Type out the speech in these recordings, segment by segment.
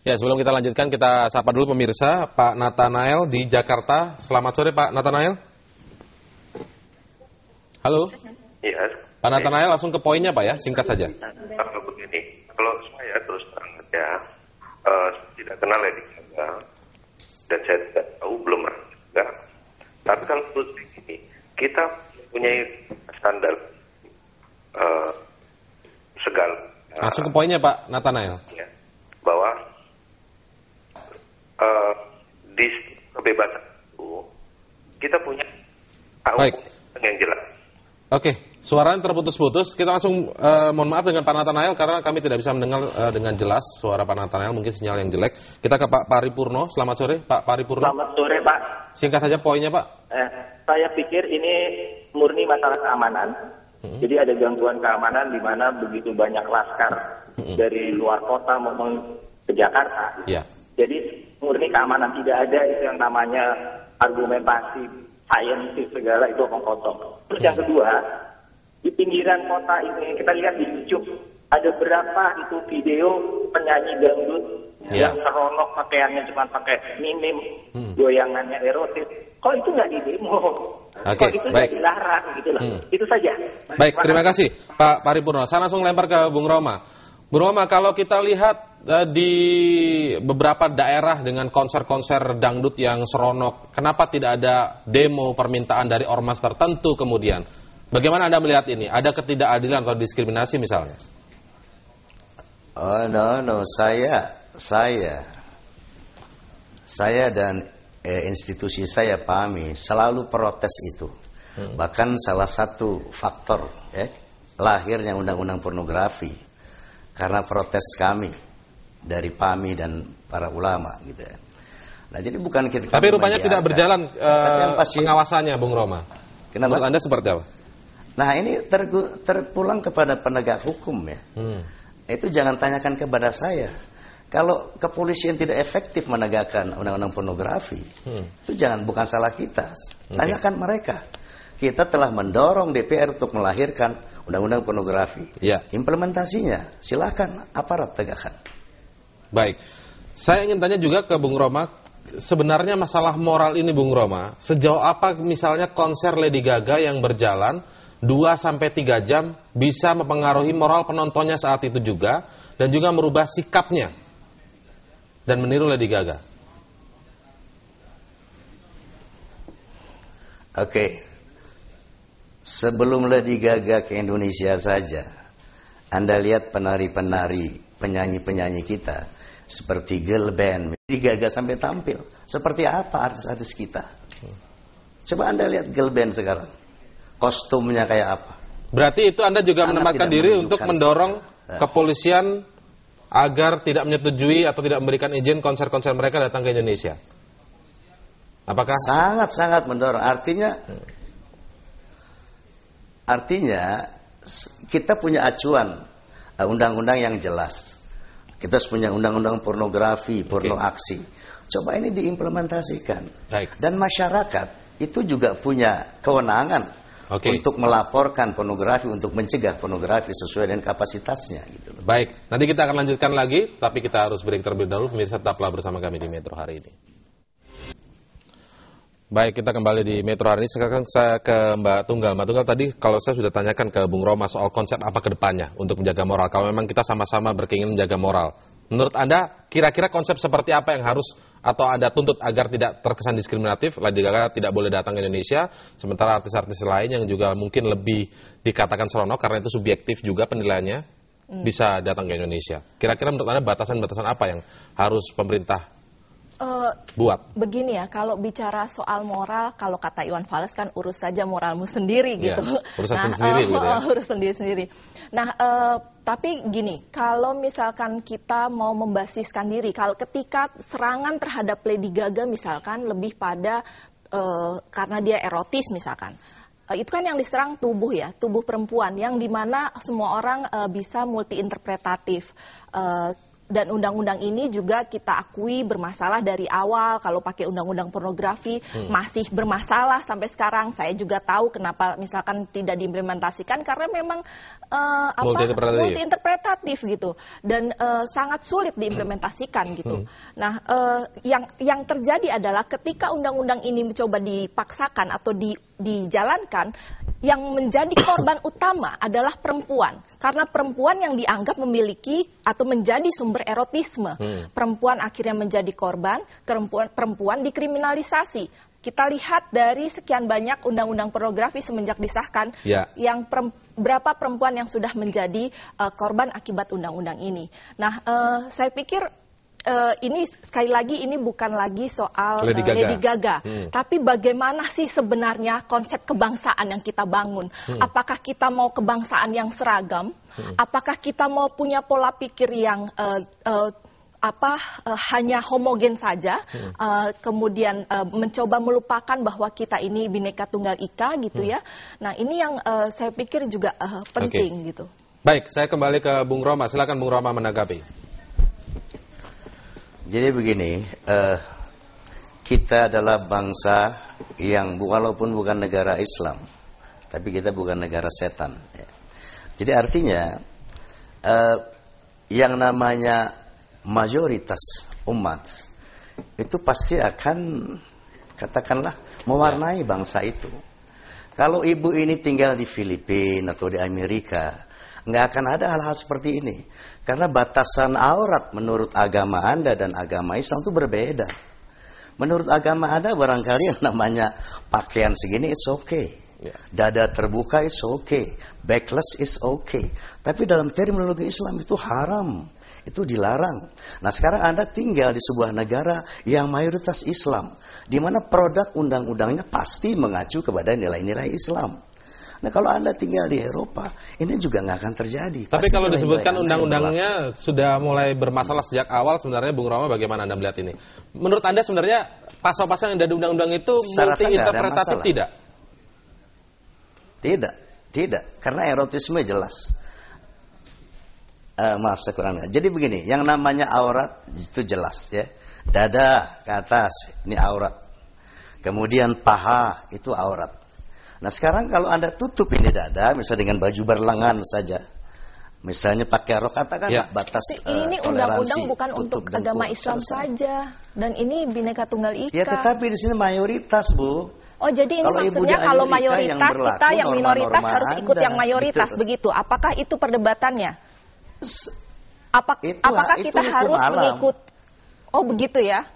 Ya, sebelum kita lanjutkan, kita sapa dulu pemirsa, Pak Nathanael di Jakarta. Selamat sore, Pak Nathanael. Halo, Iya. Pak Nathanael, langsung ke poinnya, Pak ya, singkat saja. Begini, kalau saya terus terang ya, tidak kenal Lady Gaga, dan saya tidak tahu, belum pernah juga. Tapi kalau menurut saya gini, kita punya standar segala. Langsung ke poinnya, Pak Nathanael. Ya, bahwa di kebebasan itu kita punya Baik. yang jelas. Oke, suaranya terputus-putus. Kita langsung mohon maaf dengan Pak Nathanael karena kami tidak bisa mendengar dengan jelas suara Pak Nathanael, mungkin sinyal yang jelek. Kita ke Pak Paripurno. Selamat sore, Pak Paripurno. Selamat sore, Pak. Singkat saja poinnya, Pak. Saya pikir ini murni masalah keamanan. Jadi ada gangguan keamanan di mana begitu banyak laskar dari luar kota maupun ke Jakarta. Ya. Jadi murni keamanan, tidak ada itu yang namanya argumentasi saintis segala, itu omong kosong. Terus yang kedua, di pinggiran kota ini kita lihat di YouTube ada berapa itu video penyanyi dangdut yang seronok pakaiannya cuma pakai minim, goyangannya erotis. Kok itu nggak di demo? Kok itu nggak dilarang gitu loh? Itu saja. Baik, terima kasih Pak Paripurno. Saya langsung lempar ke Bung Roma. Bung Roma, kalau kita lihat di beberapa daerah dengan konser-konser dangdut yang seronok, kenapa tidak ada demo permintaan dari ormas tertentu kemudian? Bagaimana Anda melihat ini? Ada ketidakadilan atau diskriminasi misalnya? Oh no, saya dan institusi saya PAMI selalu protes itu. Bahkan salah satu faktor lahirnya undang-undang pornografi karena protes kami dari PAMI dan para ulama gitu ya. Nah, jadi bukan kita. Tapi rupanya tidak berjalan pengawasannya, Bung Roma. Kenapa? Menurut Anda seperti apa? Nah, ini terpulang kepada penegak hukum ya. Itu jangan tanyakan kepada saya. Kalau kepolisian tidak efektif menegakkan undang-undang pornografi, itu bukan salah kita. Tanyakan mereka. Kita telah mendorong DPR untuk melahirkan undang-undang pornografi. Ya. Implementasinya, silakan aparat tegakkan. Baik. Saya ingin tanya juga ke Bung Roma, sebenarnya masalah moral ini Bung Roma, sejauh apa misalnya konser Lady Gaga yang berjalan 2-3 jam bisa mempengaruhi moral penontonnya saat itu juga, dan juga merubah sikapnya dan meniru Lady Gaga? Oke. Sebelum Lady Gaga ke Indonesia saja, Anda lihat penari-penari, penyanyi-penyanyi kita seperti girl band, Lady Gaga sampai tampil. Seperti apa artis-artis kita? Coba Anda lihat girl band sekarang. Kostumnya kayak apa? Berarti itu Anda juga menempatkan diri untuk mendorong kepolisian agar tidak menyetujui atau tidak memberikan izin konser-konser mereka datang ke Indonesia? Apakah? Sangat-sangat mendorong. Artinya kita punya acuan undang-undang yang jelas. Kita punya undang-undang pornografi, porno aksi. Coba ini diimplementasikan. Baik. Dan masyarakat itu juga punya kewenangan untuk melaporkan pornografi, untuk mencegah pornografi sesuai dengan kapasitasnya. Gitu. Baik, nanti kita akan lanjutkan lagi, tapi kita harus break terlebih dahulu. Pemirsa, tetaplah bersama kami di Metro hari ini. Baik, kita kembali di Metro hari ini. Sekarang saya ke Mbak Tunggal. Mbak Tunggal, tadi kalau saya sudah tanyakan ke Bung Roma soal konsep apa ke depannya untuk menjaga moral. Kalau memang kita sama-sama berkeinginan menjaga moral. Menurut Anda, kira-kira konsep seperti apa yang harus atau Anda tuntut agar tidak terkesan diskriminatif? Lady Gaga tidak boleh datang ke Indonesia, sementara artis-artis lain yang juga mungkin lebih dikatakan seronok karena itu subjektif juga penilaiannya, bisa datang ke Indonesia. Kira-kira menurut Anda batasan-batasan apa yang harus pemerintah buat? Begini ya, kalau bicara soal moral, kalau kata Iwan Fals kan urus saja moralmu sendiri gitu. Urusan sendiri gitu ya. Urus sendiri-sendiri. Nah, tapi gini, kalau misalkan kita mau membasiskan diri, kalau ketika serangan terhadap Lady Gaga misalkan lebih pada karena dia erotis misalkan, itu kan yang diserang tubuh ya, tubuh perempuan, yang dimana semua orang bisa multi interpretatif. dan undang-undang ini juga kita akui bermasalah dari awal. Kalau pakai undang-undang pornografi masih bermasalah sampai sekarang. Saya juga tahu kenapa misalkan tidak diimplementasikan karena memang multi-interpretatif gitu dan sangat sulit diimplementasikan gitu. Nah, yang terjadi adalah ketika undang-undang ini mencoba dipaksakan atau dijalankan, yang menjadi korban utama adalah perempuan. Karena perempuan yang dianggap memiliki atau menjadi sumber erotisme. Perempuan akhirnya menjadi korban, perempuan dikriminalisasi. Kita lihat dari sekian banyak undang-undang pornografi semenjak disahkan, yang berapa perempuan yang sudah menjadi korban akibat undang-undang ini. Nah, saya pikir ini sekali lagi ini bukan lagi soal Lady Gaga. Tapi bagaimana sih sebenarnya konsep kebangsaan yang kita bangun? Apakah kita mau kebangsaan yang seragam? Apakah kita mau punya pola pikir yang hanya homogen saja, kemudian mencoba melupakan bahwa kita ini Bhinneka Tunggal Ika gitu ya. Nah, ini yang saya pikir juga penting gitu. Baik, saya kembali ke Bung Roma. Silakan Bung Roma menanggapi. Jadi begini, kita adalah bangsa yang walaupun bukan negara Islam, tapi kita bukan negara setan. Jadi artinya yang namanya mayoritas umat itu pasti akan, katakanlah, mewarnai bangsa itu. Kalau ibu ini tinggal di Filipina atau di Amerika, nggak akan ada hal-hal seperti ini. Karena batasan aurat menurut agama Anda dan agama Islam itu berbeda. Menurut agama Anda barangkali yang namanya pakaian segini it's okay. Dada terbuka it's okay. Backless is okay. Tapi dalam terminologi Islam itu haram. Itu dilarang. Nah, sekarang Anda tinggal di sebuah negara yang mayoritas Islam, di mana produk undang-undangnya pasti mengacu kepada nilai-nilai Islam. Nah, kalau Anda tinggal di Eropa, ini juga nggak akan terjadi. Tapi kalau disebutkan undang-undangnya sudah mulai bermasalah sejak awal, sebenarnya Bung Roma bagaimana Anda melihat ini? Menurut Anda sebenarnya pasal-pasal yang ada di undang-undang itu multi-interpretatif tidak? Tidak. Karena erotisme jelas. Maaf, saya kurang. Jadi begini, yang namanya aurat itu jelas ya. Dada ke atas, ini aurat. Kemudian paha, itu aurat. Nah, sekarang kalau Anda tutup ini dada, misalnya dengan baju berlengan saja, misalnya pakai rok, katakan batas ini undang-undang bukan untuk agama Islam saja, dan ini Bhinneka Tunggal Ika. Ya, tetapi di sini mayoritas, Bu. Oh, jadi ini maksudnya kalau mayoritas kita yang minoritas harus ikut yang mayoritas, begitu? Apakah itu perdebatannya? Apakah kita harus mengikut? Oh, begitu ya.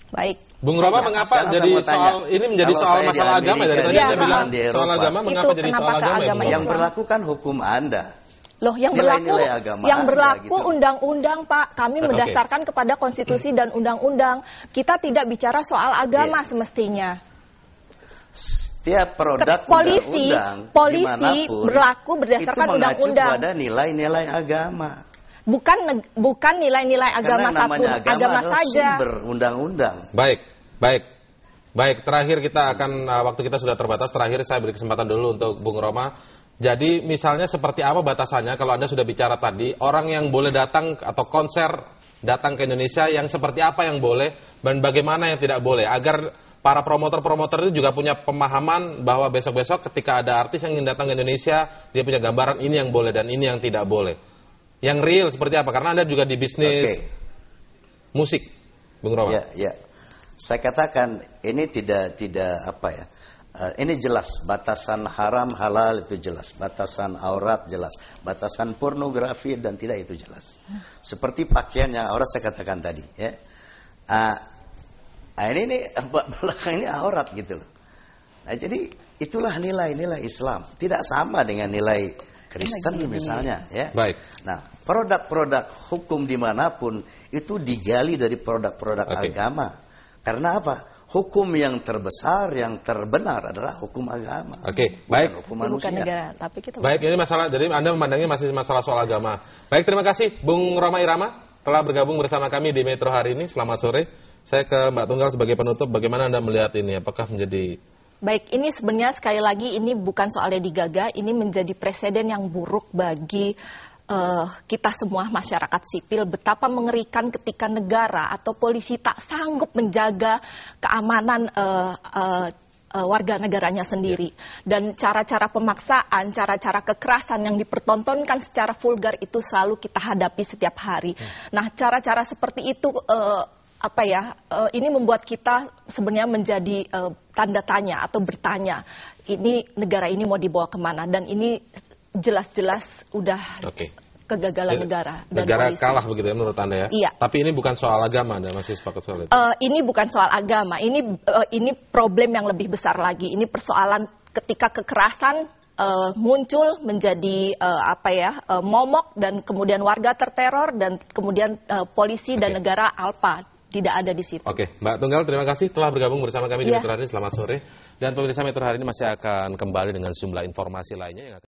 Baik. Bung Roma, mengapa jadi soal ini menjadi soal masalah agama? Dari tadi saya bilang soal agama, mengapa jadi soal agama? Yang berlaku kan hukum Anda. Loh, yang berlaku undang-undang, Pak. Kami mendasarkan kepada konstitusi dan undang-undang. Kita tidak bicara soal agama semestinya. Setiap produk polisi berlaku berdasarkan undang-undang. Itu mengacu pada nilai-nilai agama. Bukan nilai-nilai agama satu agama saja. Sumber undang-undang. Baik. Terakhir kita akan waktu kita sudah terbatas. Terakhir saya beri kesempatan dulu untuk Bung Roma. Jadi misalnya seperti apa batasannya kalau Anda sudah bicara tadi, orang yang boleh datang atau konser datang ke Indonesia, yang seperti apa yang boleh dan bagaimana yang tidak boleh, agar para promotor-promotor itu juga punya pemahaman bahwa besok-besok ketika ada artis yang ingin datang ke Indonesia, dia punya gambaran ini yang boleh dan ini yang tidak boleh. Yang real seperti apa? Karena Anda juga di bisnis musik, Bung Roma. Ya. Saya katakan ini tidak apa ya. Ini jelas, batasan haram halal itu jelas, batasan aurat jelas, batasan pornografi dan tidak itu jelas. Seperti pakaian yang aurat saya katakan tadi, ya. Ini belakang ini aurat gitu loh. Nah, jadi itulah nilai-nilai Islam, tidak sama dengan nilai Kristen misalnya, ya. Baik. Nah, produk-produk hukum dimanapun itu digali dari produk-produk agama. Karena apa? Hukum yang terbesar, yang terbenar adalah hukum agama. Baik. Hukum manusia. Bukan negara, tapi kita baik, ini masalah. Jadi Anda memandangnya masih masalah soal agama. Baik, terima kasih Bung Roma Irama telah bergabung bersama kami di Metro hari ini. Selamat sore. Saya ke Mbak Tunggal sebagai penutup. Bagaimana Anda melihat ini? Apakah menjadi... Baik, ini sebenarnya sekali lagi ini bukan soal Lady Gaga, ini menjadi presiden yang buruk bagi kita semua masyarakat sipil betapa mengerikan ketika negara atau polisi tak sanggup menjaga keamanan warga negaranya sendiri. Dan cara-cara pemaksaan, cara-cara kekerasan yang dipertontonkan secara vulgar itu selalu kita hadapi setiap hari. Nah, cara-cara seperti itu ini membuat kita sebenarnya menjadi tanda tanya atau bertanya, ini negara ini mau dibawa kemana? Dan ini jelas-jelas udah kegagalan negara dan negara polisi. Kalah begitu ya menurut Anda ya? Iya. Tapi ini bukan soal agama, Anda masih sepakat soal itu? Ini bukan soal agama, ini problem yang lebih besar lagi. Ini persoalan ketika kekerasan muncul menjadi momok dan kemudian warga terteror dan kemudian polisi dan negara alpa tidak ada di situ. Oke, Mbak Tunggal, terima kasih telah bergabung bersama kami di Metro hari ini. Selamat sore. Dan pemirsa Metro hari ini masih akan kembali dengan sejumlah informasi lainnya yang akan